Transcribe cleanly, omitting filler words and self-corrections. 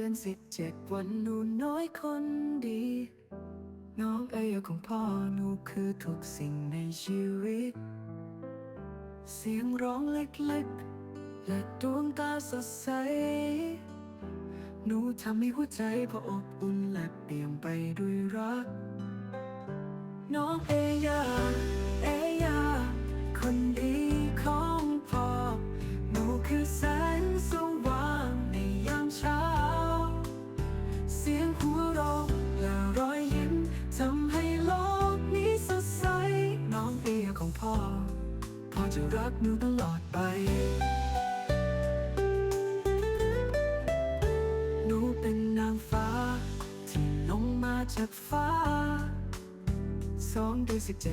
17วันหนูน้อยคนดี น้องเอ๋ยของพ่อหนูคือทุกสิ่งในชีวิต เสียงร้องเล็กๆและดวงตาสดใส หนูทำให้หัวใจพออบอุ่นและเปี่ยมไปด้วยรัก น้องเอยาเอยาคนดีของพ่อ หนูคือแสงสว่างในยามเช้า เสียงหัวเราะและรอยยิ้มทำให้โลกนี้สดใส น้องเอยาของพ่อ พ่อจะรักหนูตลอดไป หนูเป็นนางฟ้าที่ลงมาจากฟ้า2 เดือน 17